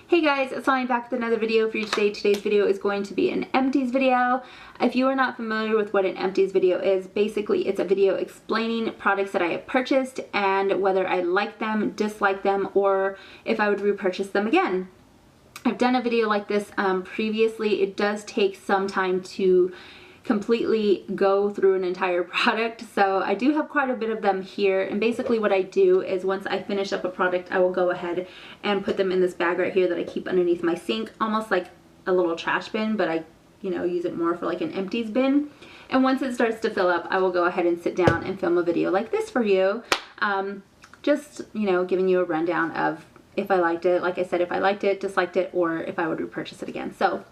Hey guys, it's Lonnie back with another video for you today. Today's video is going to be an empties video. If you are not familiar with what an empties video is, basically it's a video explaining products that I have purchased and whether I like them, dislike them, or if I would repurchase them again. I've done a video like this previously. It does take some time to completely go through an entire product, so I do have quite a bit of them here. And basically what I do is once I finish up a product, I will go ahead and put them in this bag right here that I keep underneath my sink, almost like a little trash bin, but I use it more for like an empties bin. And once it starts to fill up, I will go ahead and sit down and film a video like this for you, just giving you a rundown of if I liked it, like I said, if I liked it, disliked it, or if I would repurchase it again. So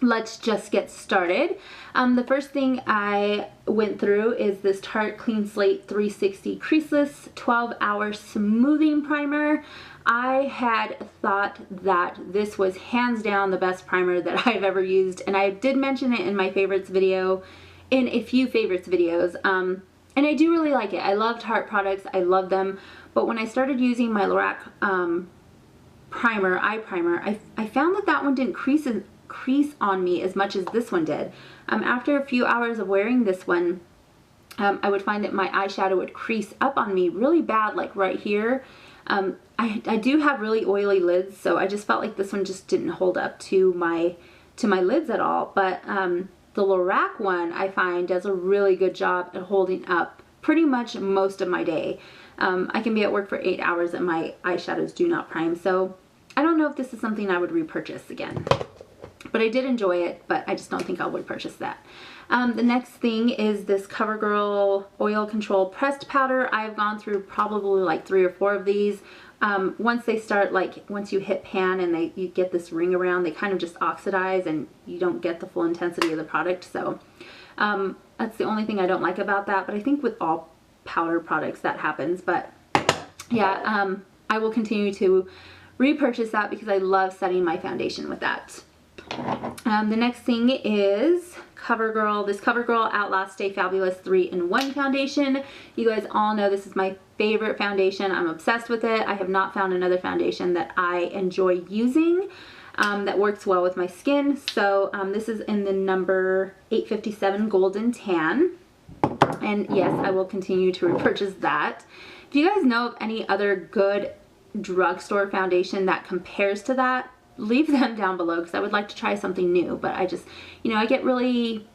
let's just get started. The first thing I went through is this Tarte Clean Slate 360 Creaseless 12-Hour Smoothing Primer. I had thought that this was hands down the best primer that I've ever used, and I did mention it in my favorites video, in a few favorites videos, and I do really like it. I love Tarte products, I love them, but when I started using my Lorac eye primer, I found that one didn't crease on me as much as this one did. After a few hours of wearing this one, I would find that my eyeshadow would crease up on me really bad, like right here. I do have really oily lids, so I just felt like this one just didn't hold up to my lids at all. But the Lorac one, I find, does a really good job at holding up pretty much most of my day. I can be at work for 8 hours and my eyeshadows do not prime, so I don't know if this is something I would repurchase again. But I did enjoy it, but I just don't think I'll repurchase that. The next thing is this CoverGirl Oil Control Pressed Powder. I've gone through probably like 3 or 4 of these. Once they start, once you hit pan and you get this ring around, they kind of just oxidize and you don't get the full intensity of the product. So that's the only thing I don't like about that. But I think with all powder products that happens. But yeah, I will continue to repurchase that because I love setting my foundation with that. The next thing is CoverGirl, this CoverGirl Outlast Stay Fabulous 3-in-1 foundation. You guys all know this is my favorite foundation. I'm obsessed with it. I have not found another foundation that I enjoy using that works well with my skin. So this is in the number 857 Golden Tan. And yes, I will continue to repurchase that. If you guys know of any other good drugstore foundation that compares to that, leave them down below because I would like to try something new. But I just, I get really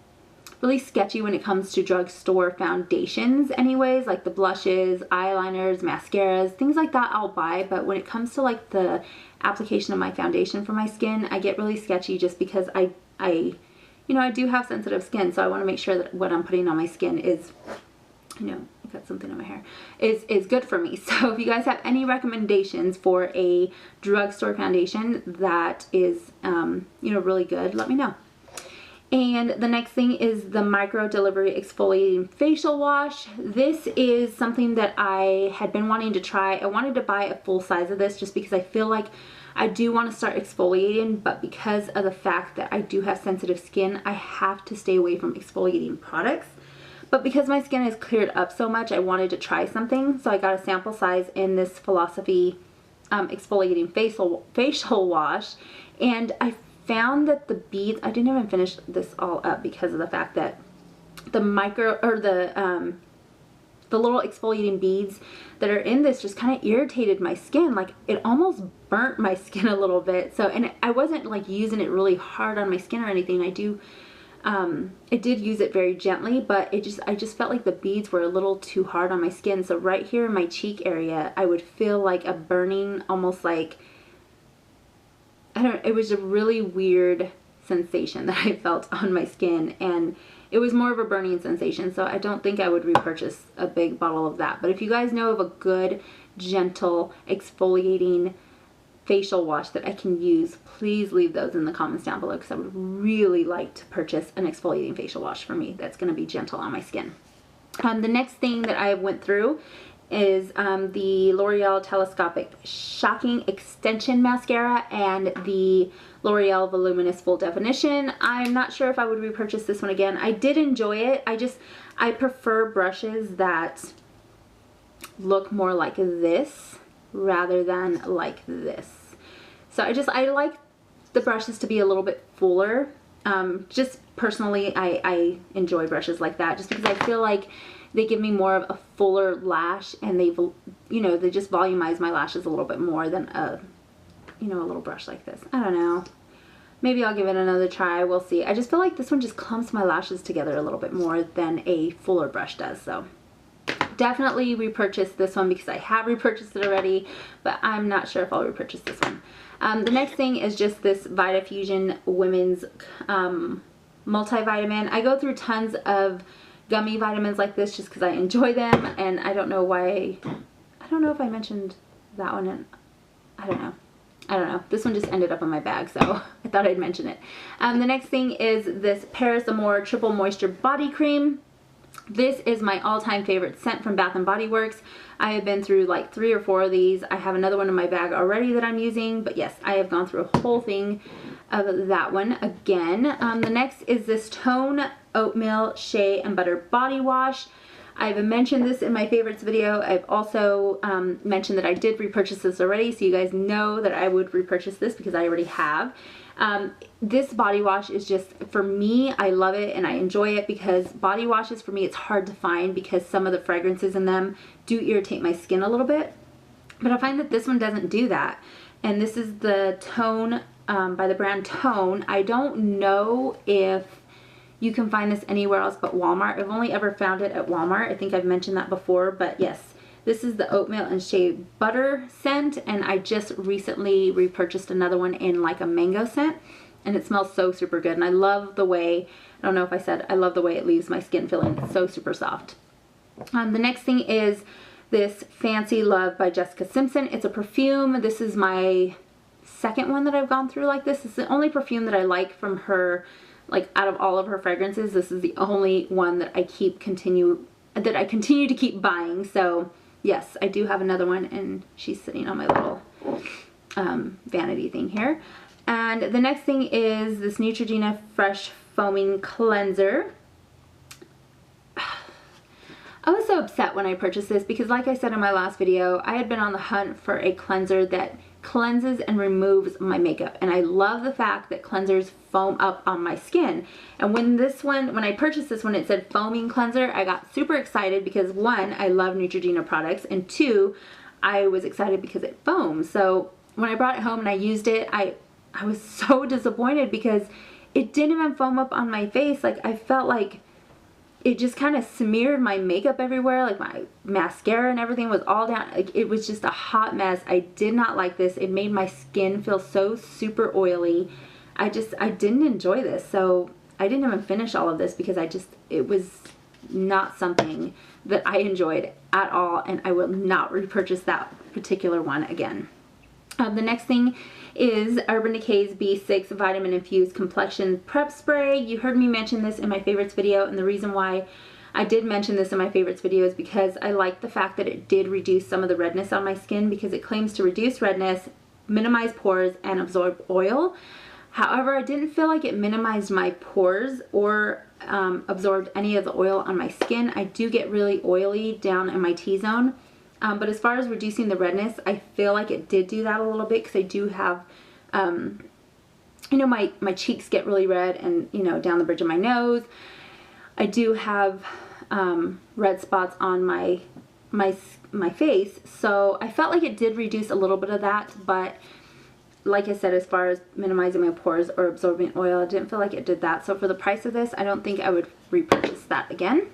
sketchy when it comes to drugstore foundations anyways, like the blushes, eyeliners, mascaras, things like that I'll buy. But when it comes to like the application of my foundation for my skin, I get really sketchy just because I do have sensitive skin, so I want to make sure that what I'm putting on my skin is, I got something in my hair, is good for me. So if you guys have any recommendations for a drugstore foundation that is, really good, let me know. And the next thing is the Micro Delivery Exfoliating Facial Wash. This is something that I had been wanting to try. I wanted to buy a full size of this just because I feel like I do want to start exfoliating, but because of the fact that I do have sensitive skin, I have to stay away from exfoliating products. But because my skin has cleared up so much, I wanted to try something. So I got a sample size in this Philosophy Exfoliating Facial Wash. And I found that the beads, I didn't even finish this all up because of the fact that the the little exfoliating beads that are in this just kind of irritated my skin. Like it almost burnt my skin a little bit. So, and I wasn't like using it really hard on my skin or anything. I did use it very gently, but I just felt like the beads were a little too hard on my skin. So right here in my cheek area, I would feel like a burning, almost like, it was a really weird sensation that I felt on my skin, and it was more of a burning sensation. So I don't think I would repurchase a big bottle of that. But if you guys know of a good, gentle, exfoliating facial wash that I can use, please leave those in the comments down below because I would really like to purchase an exfoliating facial wash for me that's going to be gentle on my skin. The next thing that I went through is the L'Oreal Telescopic Shocking Extension Mascara and the L'Oreal Voluminous Full Definition. I'm not sure if I would repurchase this one again. I did enjoy it. I prefer brushes that look more like this rather than like this. So I like the brushes to be a little bit fuller. Just personally, I enjoy brushes like that just because I feel like they give me more of a fuller lash, and they just volumize my lashes a little bit more than a little brush like this. I don't know. Maybe I'll give it another try. We'll see. I just feel like this one just clumps my lashes together a little bit more than a fuller brush does. So definitely repurchase this one because I have repurchased it already, but I'm not sure if I'll repurchase this one. The next thing is just this Vitafusion Women's multivitamin. I go through tons of gummy vitamins like this just because I enjoy them, and I don't know why. I don't know if I mentioned that one, and I don't know. This one just ended up in my bag, so I thought I'd mention it. The next thing is this Paris Amour Triple Moisture Body Cream. This is my all-time favorite scent from Bath & Body Works. I have been through like 3 or 4 of these. I have another one in my bag already that I'm using, but yes, I have gone through a whole thing of that one again. The next is this Tone Oatmeal Shea and Butter Body Wash. I've mentioned this in my favorites video. I've also mentioned that I did repurchase this already, so you guys know that I would repurchase this because I already have. This body wash is just, for me, I love it and I enjoy it because body washes, for me, it's hard to find because some of the fragrances in them do irritate my skin a little bit. But I find that this one doesn't do that. And this is the Tone, by the brand Tone. I don't know if you can find this anywhere else but Walmart. I've only ever found it at Walmart. I think I've mentioned that before, but yes, this is the Oatmeal and Shea Butter scent, and I just recently repurchased another one in like a mango scent, and it smells so super good, and I love the way, I don't know if I said, I love the way it leaves my skin feeling so super soft. The next thing is this Fancy Love by Jessica Simpson. It's a perfume. This is my second one that I've gone through like this. It's the only perfume that I like from her. Like, out of all of her fragrances, this is the only one that I continue to keep buying. So yes, I do have another one, and she's sitting on my little vanity thing here. And the next thing is this Neutrogena Fresh Foaming Cleanser. I was so upset when I purchased this because, like I said in my last video, I had been on the hunt for a cleanser that cleanses and removes my makeup, and I love the fact that cleansers foam up on my skin. And when I purchased this one, it said foaming cleanser, I got super excited because 1, I love Neutrogena products, and 2, I was excited because it foams. So when I brought it home and I used it, I was so disappointed because it didn't even foam up on my face. Like, I felt like it just kind of smeared my makeup everywhere. Like, my mascara and everything was all down. Like, it was just a hot mess. I did not like this. It made my skin feel so super oily. I didn't enjoy this. So I didn't even finish all of this because it was not something that I enjoyed at all, and I will not repurchase that particular one again. The next thing is Urban Decay's B6 Vitamin Infused Complexion Prep Spray. You heard me mention this in my favorites video, and the reason why I did mention this in my favorites video is because I like the fact that it did reduce some of the redness on my skin, because it claims to reduce redness, minimize pores, and absorb oil. However, I didn't feel like it minimized my pores or absorbed any of the oil on my skin. I do get really oily down in my T-zone. But as far as reducing the redness, I feel like it did do that a little bit, because I do have, my cheeks get really red, and, down the bridge of my nose. I do have red spots on my face, so I felt like it did reduce a little bit of that, but like I said, as far as minimizing my pores or absorbing oil, I didn't feel like it did that. So for the price of this, I don't think I would repurchase that again.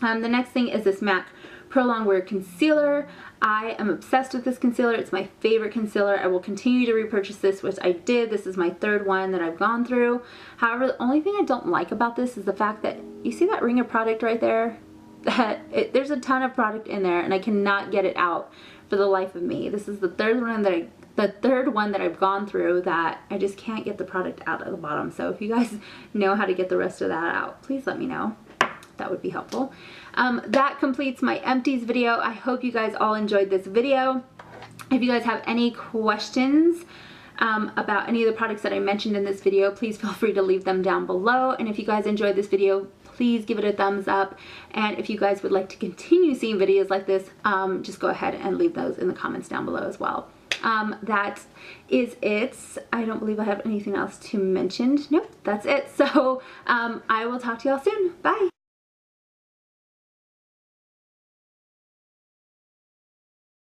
The next thing is this MAC Pro Longwear Concealer. I am obsessed with this concealer. It's my favorite concealer. I will continue to repurchase this, which I did. This is my 3rd one that I've gone through. However, the only thing I don't like about this is the fact that, you see that ring of product right there? There's a ton of product in there, and I cannot get it out for the life of me. This is the third one that I've gone through that I just can't get the product out of the bottom. So if you guys know how to get the rest of that out, please let me know. That would be helpful. That completes my empties video. I hope you guys all enjoyed this video. If you guys have any questions about any of the products that I mentioned in this video, please feel free to leave them down below. And if you guys enjoyed this video, please give it a thumbs up. And if you guys would like to continue seeing videos like this, just go ahead and leave those in the comments down below as well. that is it. I don't believe I have anything else to mention. Nope, that's it. So I will talk to y'all soon. Bye.